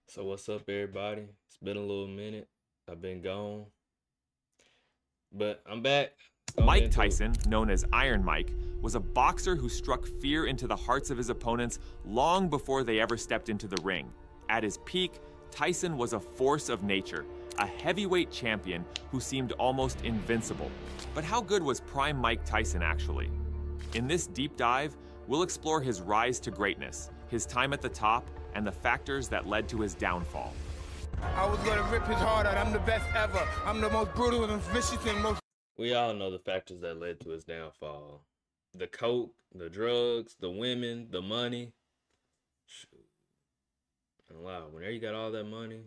So what's up, everybody? It's been a little minute. I've been gone, but I'm back. Mike Tyson, known as Iron Mike, was a boxer who struck fear into the hearts of his opponents long before they ever stepped into the ring. At his peak, Tyson was a force of nature, a heavyweight champion who seemed almost invincible. But how good was prime Mike Tyson actually? In this deep dive, we'll explore his rise to greatness, his time at the top, and the factors that led to his downfall. I was gonna rip his heart out. I'm the best ever. I'm the most brutal and vicious and most... We all know the factors that led to his downfall. The coke, the drugs, the women, the money. Shoot. And wow, whenever you got all that money,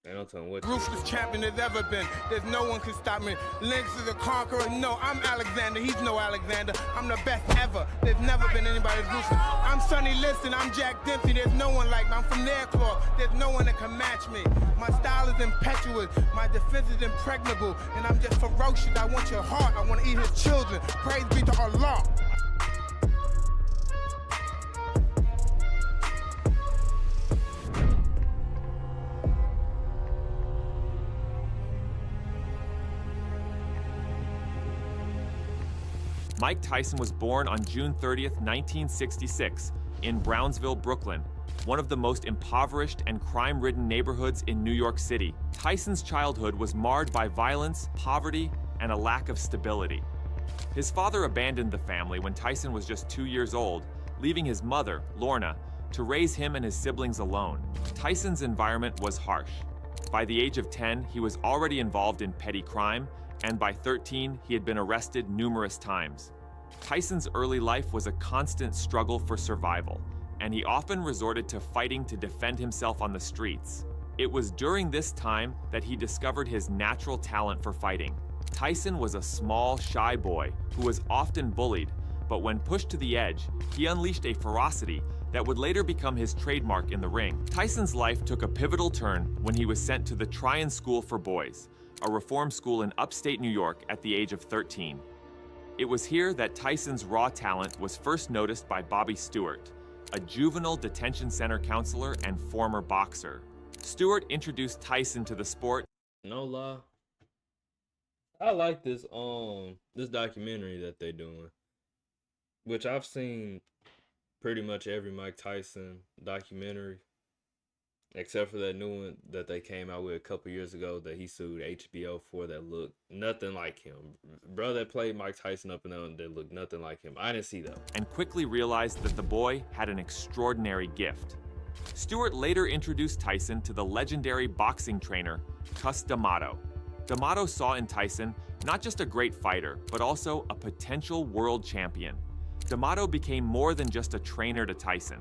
they don't tell him what. Ruthless champion there's ever been. There's no one can stop me. Lynx is a conqueror. No, I'm Alexander. He's no Alexander. I'm the best ever. There's never been anybody ruthless. I'm Sonny Liston. I'm Jack Dempsey. There's no one like me. I'm from their claw. There's no one that can match me. My style is impetuous. My defense is impregnable. And I'm just ferocious. I want your heart. I want to eat his children. Praise be to Allah. Mike Tyson was born on June 30th, 1966, in Brownsville, Brooklyn, one of the most impoverished and crime-ridden neighborhoods in New York City. Tyson's childhood was marred by violence, poverty, and a lack of stability. His father abandoned the family when Tyson was just 2 years old, leaving his mother, Lorna, to raise him and his siblings alone. Tyson's environment was harsh. By the age of 10, he was already involved in petty crime, and by 13, he had been arrested numerous times. Tyson's early life was a constant struggle for survival, and he often resorted to fighting to defend himself on the streets. It was during this time that he discovered his natural talent for fighting. Tyson was a small, shy boy who was often bullied, but when pushed to the edge, he unleashed a ferocity that would later become his trademark in the ring. Tyson's life took a pivotal turn when he was sent to the Tryon School for Boys, a reform school in upstate New York at the age of 13. It was here that Tyson's raw talent was first noticed by Bobby Stewart, a juvenile detention center counselor and former boxer. Stewart introduced Tyson to the sport. No lie, I like this documentary that they're doing, which I've seen pretty much every Mike Tyson documentary, except for that new one that they came out with a couple years ago that he sued HBO for, that looked nothing like him. Bro that played Mike Tyson up and down, that looked nothing like him. I didn't see that. And quickly realized that the boy had an extraordinary gift. Stewart later introduced Tyson to the legendary boxing trainer, Cus D'Amato. D'Amato saw in Tyson not just a great fighter, but also a potential world champion. D'Amato became more than just a trainer to Tyson.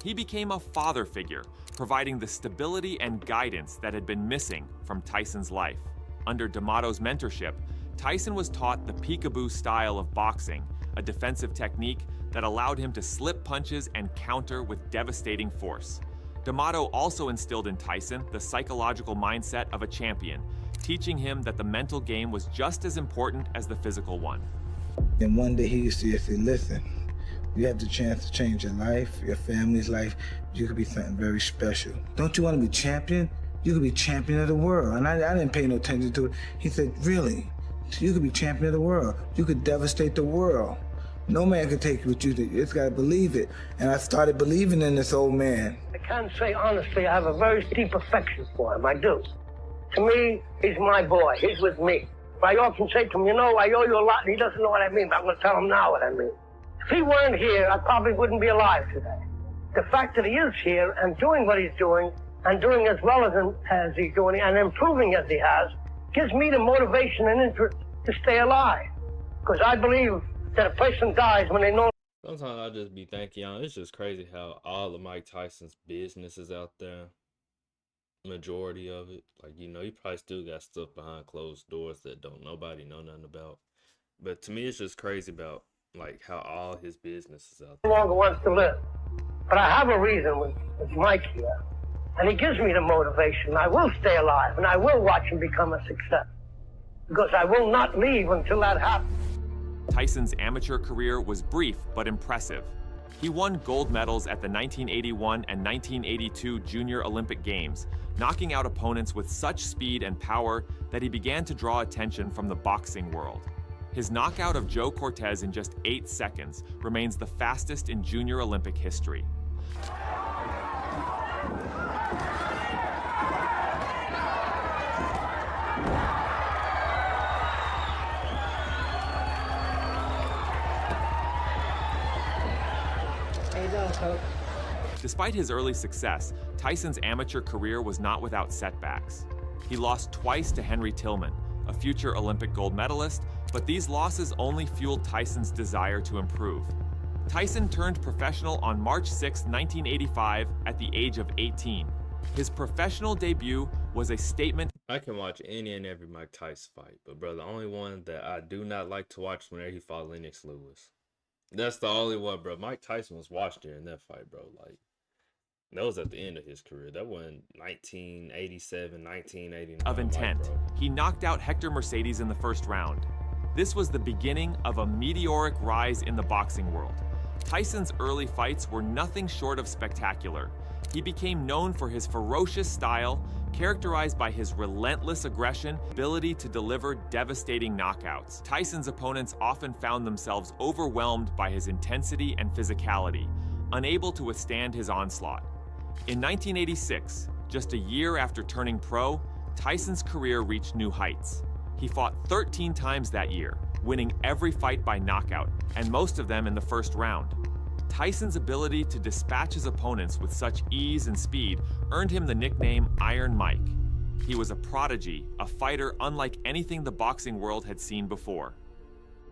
He became a father figure, providing the stability and guidance that had been missing from Tyson's life. Under D'Amato's mentorship, Tyson was taught the peekaboo style of boxing, a defensive technique that allowed him to slip punches and counter with devastating force. D'Amato also instilled in Tyson the psychological mindset of a champion, teaching him that the mental game was just as important as the physical one. And one day he used to say, listen, you have the chance to change your life, your family's life. You could be something very special. Don't you want to be champion? You could be champion of the world. And I didn't pay no attention to it. He said, really? You could be champion of the world. You could devastate the world. No man could take what you do. You just got to believe it. And I started believing in this old man. I can't say honestly I have a very deep affection for him. I do. To me, he's my boy. He's with me. But I often say to him, you know, I owe you a lot, and he doesn't know what I mean, but I'm going to tell him now what I mean. If he weren't here, I probably wouldn't be alive today. The fact that he is here and doing what he's doing, and doing as well as he's doing, and improving as he has, gives me the motivation and interest to stay alive. Because I believe that a person dies when they know. Sometimes I just be thinking, it's just crazy how all of Mike Tyson's business is out there. Majority of it, like, he probably still got stuff behind closed doors that nobody know nothing about. But to me, it's just crazy about like how all his business is out there. No longer wants to live. But I have a reason with Mike here. And he gives me the motivation. I will stay alive, and I will watch him become a success. Because I will not leave until that happens. Tyson's amateur career was brief but impressive. He won gold medals at the 1981 and 1982 Junior Olympic Games, knocking out opponents with such speed and power that he began to draw attention from the boxing world. His knockout of Joe Cortez in just 8 seconds remains the fastest in Junior Olympic history. How you doing, Coach? Despite his early success, Tyson's amateur career was not without setbacks. He lost twice to Henry Tillman, a future Olympic gold medalist, but these losses only fueled Tyson's desire to improve. Tyson turned professional on March 6, 1985, at the age of 18. His professional debut was a statement. I can watch any and every Mike Tyson fight, but bro, the only one that I do not like to watch whenever he fought Lennox Lewis. That's the only one, bro. Mike Tyson was watched during that fight, bro. Like, that was at the end of his career. That wasn't 1987, 1989. Of intent. He knocked out Hector Mercedes in the first round. This was the beginning of a meteoric rise in the boxing world. Tyson's early fights were nothing short of spectacular. He became known for his ferocious style, characterized by his relentless aggression, ability to deliver devastating knockouts. Tyson's opponents often found themselves overwhelmed by his intensity and physicality, unable to withstand his onslaught. In 1986, just a year after turning pro, Tyson's career reached new heights. He fought 13 times that year, winning every fight by knockout, and most of them in the first round. Tyson's ability to dispatch his opponents with such ease and speed earned him the nickname Iron Mike. He was a prodigy, a fighter unlike anything the boxing world had seen before.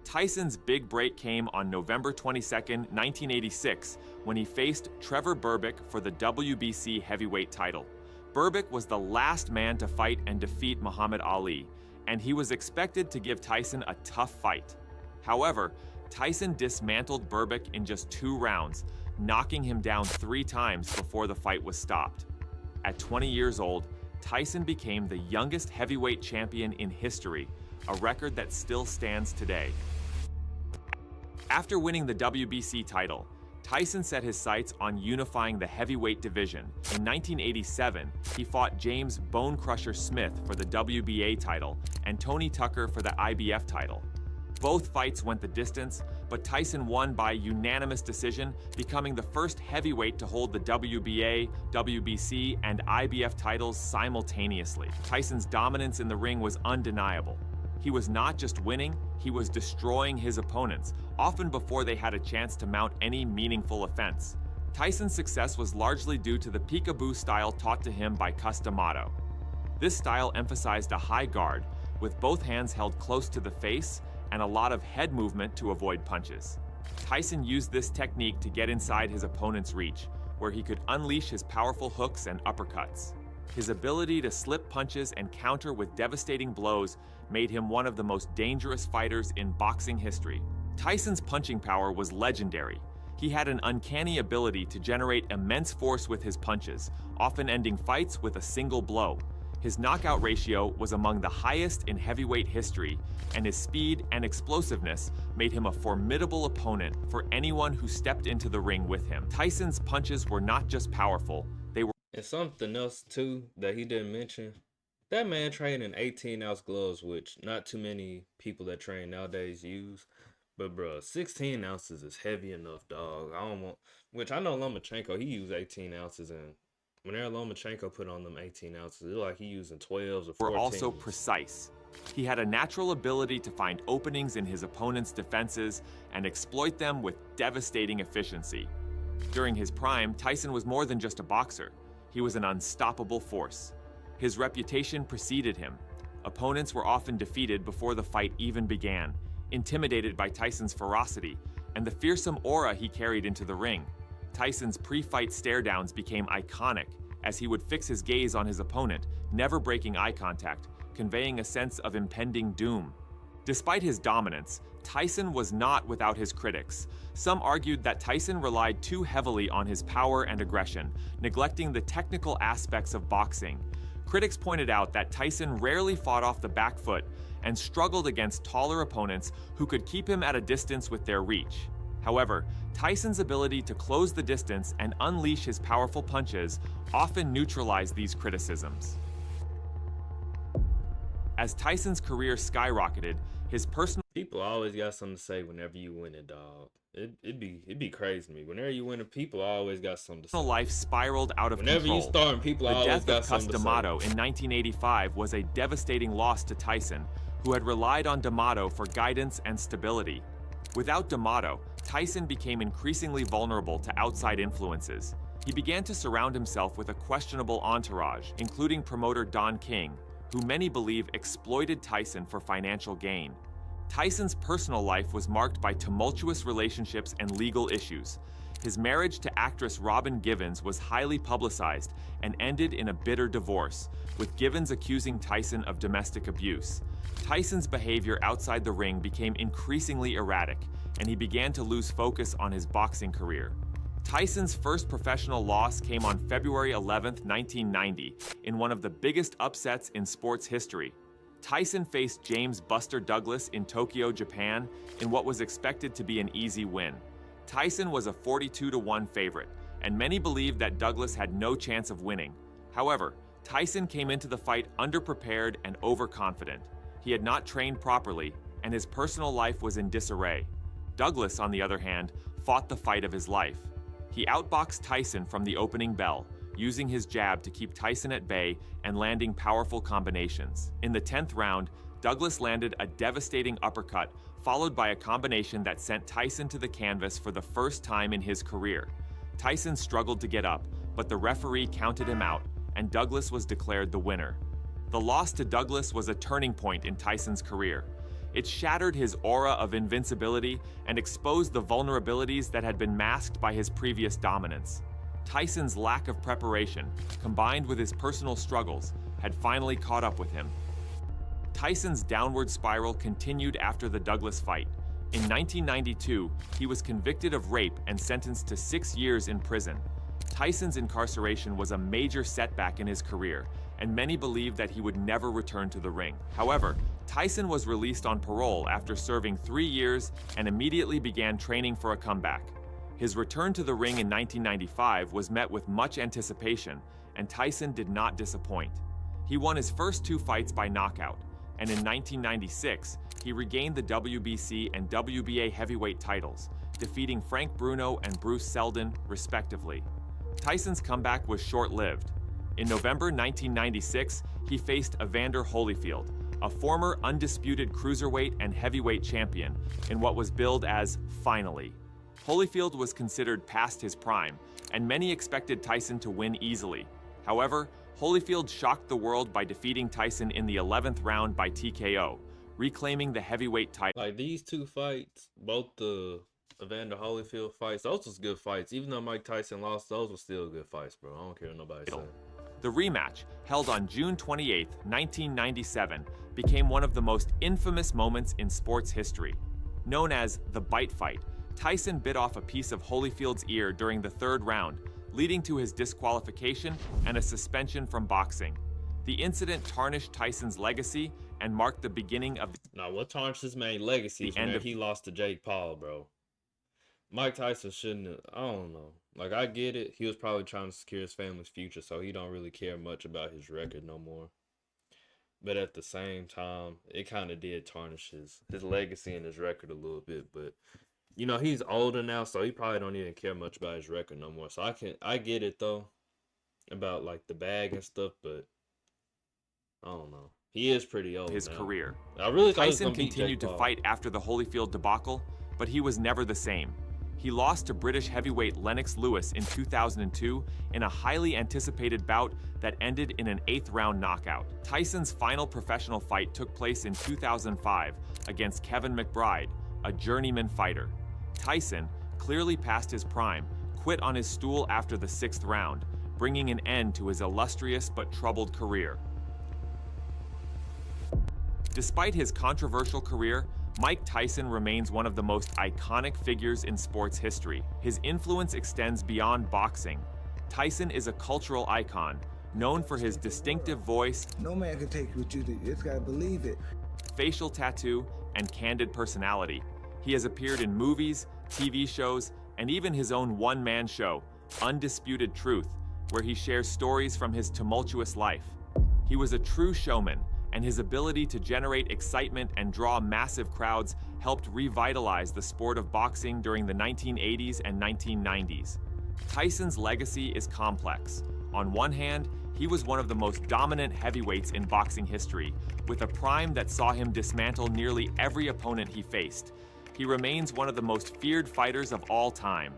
Tyson's big break came on November 22, 1986, when he faced Trevor Berbick for the WBC heavyweight title. Berbick was the last man to fight and defeat Muhammad Ali, and he was expected to give Tyson a tough fight. However, Tyson dismantled Berbick in just 2 rounds, knocking him down 3 times before the fight was stopped. At 20 years old, Tyson became the youngest heavyweight champion in history, a record that still stands today. After winning the WBC title, Tyson set his sights on unifying the heavyweight division. In 1987, he fought James Bone Crusher Smith for the WBA title and Tony Tucker for the IBF title. Both fights went the distance, but Tyson won by unanimous decision, becoming the first heavyweight to hold the WBA, WBC, and IBF titles simultaneously. Tyson's dominance in the ring was undeniable. He was not just winning, he was destroying his opponents, often before they had a chance to mount any meaningful offense. Tyson's success was largely due to the peekaboo style taught to him by Cus D'Amato. This style emphasized a high guard, with both hands held close to the face, and a lot of head movement to avoid punches. Tyson used this technique to get inside his opponent's reach, where he could unleash his powerful hooks and uppercuts. His ability to slip punches and counter with devastating blows made him one of the most dangerous fighters in boxing history. Tyson's punching power was legendary. He had an uncanny ability to generate immense force with his punches, often ending fights with a single blow. His knockout ratio was among the highest in heavyweight history, and his speed and explosiveness made him a formidable opponent for anyone who stepped into the ring with him. Tyson's punches were not just powerful, they were... And something else, too, that he didn't mention. That man trained in 18-ounce gloves, which not too many people that train nowadays use. But, bro, 16 ounces is heavy enough, dog. Which I know Lomachenko, he used 18 ounces, and whenever Lomachenko put on them 18 ounces, it looked like he using 12s or 14s. Were also precise. He had a natural ability to find openings in his opponent's defenses and exploit them with devastating efficiency. During his prime, Tyson was more than just a boxer. He was an unstoppable force. His reputation preceded him. Opponents were often defeated before the fight even began, intimidated by Tyson's ferocity and the fearsome aura he carried into the ring. Tyson's pre-fight stare-downs became iconic as he would fix his gaze on his opponent, never breaking eye contact, conveying a sense of impending doom. Despite his dominance, Tyson was not without his critics. Some argued that Tyson relied too heavily on his power and aggression, neglecting the technical aspects of boxing. Critics pointed out that Tyson rarely fought off the back foot and struggled against taller opponents who could keep him at a distance with their reach. However, Tyson's ability to close the distance and unleash his powerful punches often neutralized these criticisms. As Tyson's career skyrocketed, his personal People always got something to say whenever you win it, dog. It'd be crazy to me. Whenever you win it, people always got something to say. life spiraled out of Whenever control. you start, people The always death got of something to say. D'Amato in 1985 was a devastating loss to Tyson, who had relied on D'Amato for guidance and stability. Without D'Amato, Tyson became increasingly vulnerable to outside influences. He began to surround himself with a questionable entourage, including promoter Don King, who many believe exploited Tyson for financial gain. Tyson's personal life was marked by tumultuous relationships and legal issues. His marriage to actress Robin Givens was highly publicized and ended in a bitter divorce, with Givens accusing Tyson of domestic abuse. Tyson's behavior outside the ring became increasingly erratic, and he began to lose focus on his boxing career. Tyson's first professional loss came on February 11, 1990, in one of the biggest upsets in sports history. Tyson faced James "Buster" Douglas in Tokyo, Japan, in what was expected to be an easy win. Tyson was a 42-1 favorite, and many believed that Douglas had no chance of winning. However, Tyson came into the fight underprepared and overconfident. He had not trained properly, and his personal life was in disarray. Douglas, on the other hand, fought the fight of his life. He outboxed Tyson from the opening bell, using his jab to keep Tyson at bay and landing powerful combinations. In the 10th round, Douglas landed a devastating uppercut, followed by a combination that sent Tyson to the canvas for the first time in his career. Tyson struggled to get up, but the referee counted him out, and Douglas was declared the winner. The loss to Douglas was a turning point in Tyson's career. It shattered his aura of invincibility and exposed the vulnerabilities that had been masked by his previous dominance. Tyson's lack of preparation, combined with his personal struggles, had finally caught up with him. Tyson's downward spiral continued after the Douglas fight. In 1992, he was convicted of rape and sentenced to 6 years in prison. Tyson's incarceration was a major setback in his career, and many believed that he would never return to the ring. However, Tyson was released on parole after serving 3 years and immediately began training for a comeback. His return to the ring in 1995 was met with much anticipation, and Tyson did not disappoint. He won his first 2 fights by knockout, and in 1996, he regained the WBC and WBA heavyweight titles, defeating Frank Bruno and Bruce Seldon, respectively. Tyson's comeback was short-lived. In November 1996, he faced Evander Holyfield, a former undisputed cruiserweight and heavyweight champion, in what was billed as "Finally." Holyfield was considered past his prime, and many expected Tyson to win easily. However, Holyfield shocked the world by defeating Tyson in the 11th round by TKO, reclaiming the heavyweight title. Like these 2 fights, both the Evander Holyfield fights, those was good fights. Even though Mike Tyson lost, those were still good fights, bro. I don't care what nobody says. The rematch, held on June 28, 1997, became one of the most infamous moments in sports history. Known as the Bite Fight, Tyson bit off a piece of Holyfield's ear during the 3rd round, leading to his disqualification and a suspension from boxing. The incident tarnished Tyson's legacy and marked the beginning of Now, what tarnished his main legacy is whenever he lost to Jake Paul, bro. Mike Tyson shouldn't have, I don't know. Like, I get it. He was probably trying to secure his family's future, so he don't really care much about his record no more. But at the same time, it kind of did tarnish his legacy and his record a little bit. But, you know, he's older now, so he probably don't even care much about his record no more. So I get it, though, about, like, the bag and stuff, but I don't know. He is pretty old his now. career. I really thought Tyson he was gonna beat continued Jake to Paul. fight after the Holyfield debacle, but he was never the same. He lost to British heavyweight Lennox Lewis in 2002 in a highly anticipated bout that ended in an 8th round knockout. Tyson's final professional fight took place in 2005 against Kevin McBride, a journeyman fighter. Tyson, clearly past his prime, quit on his stool after the 6th round, bringing an end to his illustrious but troubled career. Despite his controversial career, Mike Tyson remains one of the most iconic figures in sports history. His influence extends beyond boxing. Tyson is a cultural icon, known for his distinctive voice, No man can take what you do. You just gotta believe it. facial tattoo, and candid personality. He has appeared in movies, TV shows, and even his own one-man show, Undisputed Truth, where he shares stories from his tumultuous life. He was a true showman, and his ability to generate excitement and draw massive crowds helped revitalize the sport of boxing during the 1980s and 1990s. Tyson's legacy is complex. On one hand, he was one of the most dominant heavyweights in boxing history, with a prime that saw him dismantle nearly every opponent he faced. He remains one of the most feared fighters of all time.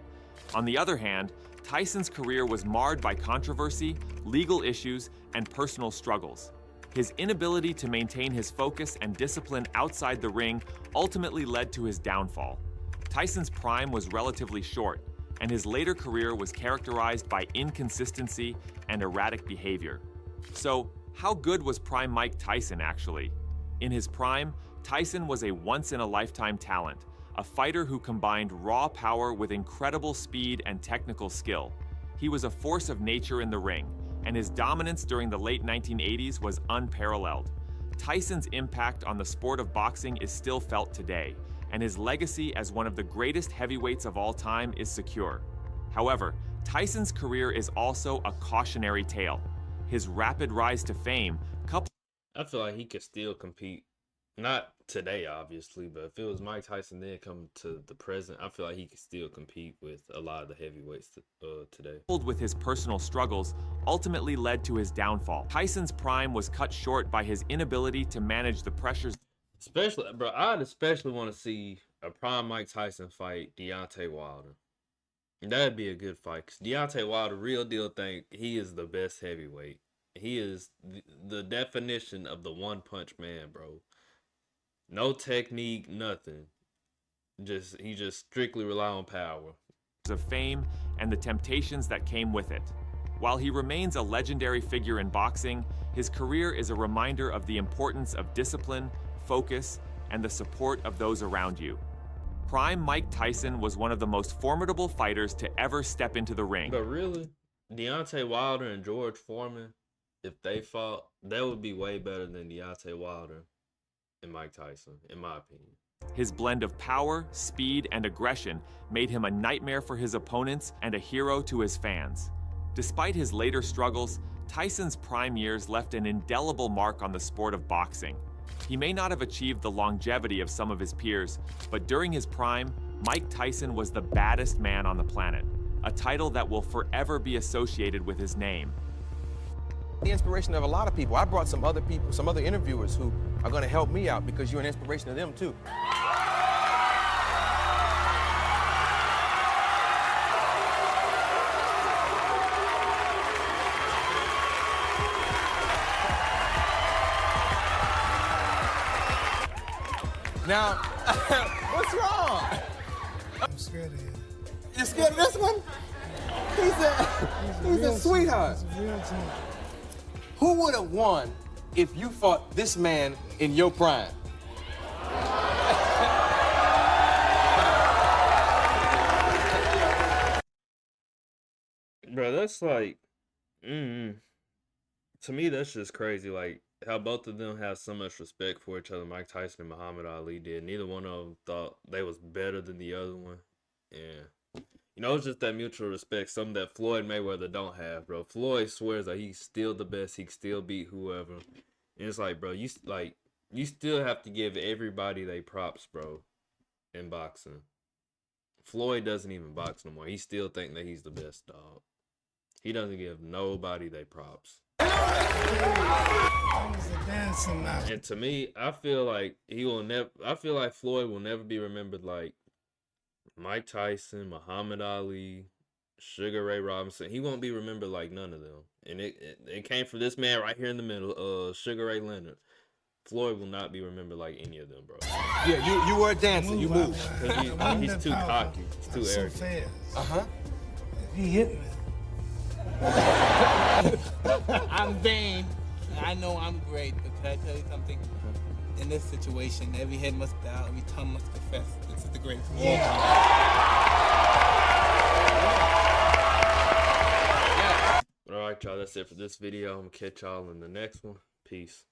On the other hand, Tyson's career was marred by controversy, legal issues, and personal struggles. His inability to maintain his focus and discipline outside the ring ultimately led to his downfall. Tyson's prime was relatively short, and his later career was characterized by inconsistency and erratic behavior. So, how good was prime Mike Tyson actually? In his prime, Tyson was a once-in-a-lifetime talent, a fighter who combined raw power with incredible speed and technical skill. He was a force of nature in the ring, and his dominance during the late 1980s was unparalleled. Tyson's impact on the sport of boxing is still felt today, and his legacy as one of the greatest heavyweights of all time is secure. However, Tyson's career is also a cautionary tale. His rapid rise to fame, coupled I feel like he could still compete. Not today, obviously, but if it was Mike Tyson then coming to the present, I feel like he could still compete with a lot of the heavyweights today. with his personal struggles, ultimately led to his downfall. Tyson's prime was cut short by his inability to manage the pressures. Especially, bro, I'd especially want to see a prime Mike Tyson fight Deontay Wilder. That'd be a good fight, because Deontay Wilder, real deal think he is the best heavyweight. He is the definition of the one-punch man, bro. No technique, nothing. He just strictly rely on power. Of fame and the temptations that came with it. While he remains a legendary figure in boxing, his career is a reminder of the importance of discipline, focus, and the support of those around you. Prime Mike Tyson was one of the most formidable fighters to ever step into the ring. But really, Deontay Wilder and George Foreman, if they fought, that would be way better than Deontay Wilder and Mike Tyson, in my opinion. His blend of power, speed, and aggression made him a nightmare for his opponents and a hero to his fans. Despite his later struggles, Tyson's prime years left an indelible mark on the sport of boxing. He may not have achieved the longevity of some of his peers, but during his prime, Mike Tyson was the baddest man on the planet, a title that will forever be associated with his name. The inspiration of a lot of people. I brought some other people, some other interviewers who are going to help me out because you're an inspiration to them too. Now, what's wrong? I'm scared of him. You're scared of this one? He's a sweetheart. He's a real team. Who would have won if you fought this man in your prime? Bro, that's like, to me, that's just crazy. Like, how both of them have so much respect for each other, Mike Tyson and Muhammad Ali did. Neither one of them thought they was better than the other one. Yeah. You know, it's just that mutual respect, something that Floyd Mayweather don't have, bro. Floyd swears that he's still the best. He can still beat whoever. And it's like, bro, you still have to give everybody they props, bro, in boxing. Floyd doesn't even box no more. He still think that he's the best, dog. He doesn't give nobody they props. He's a dancing now. And to me, I feel like Floyd will never be remembered like Mike Tyson, Muhammad Ali, Sugar Ray Robinson. He won't be remembered like none of them. And it came from this man right here in the middle, Sugar Ray Leonard. Floyd will not be remembered like any of them, bro. Yeah, you were a dancer. You moved. He's too cocky. He's too arrogant. So fast. Uh-huh. If he hit me. I'm vain. I know I'm great, but can I tell you something? In this situation, every head must bow, every tongue must confess. This is the greatest of all time. All right, y'all. That's it for this video. I'm gonna catch y'all in the next one. Peace.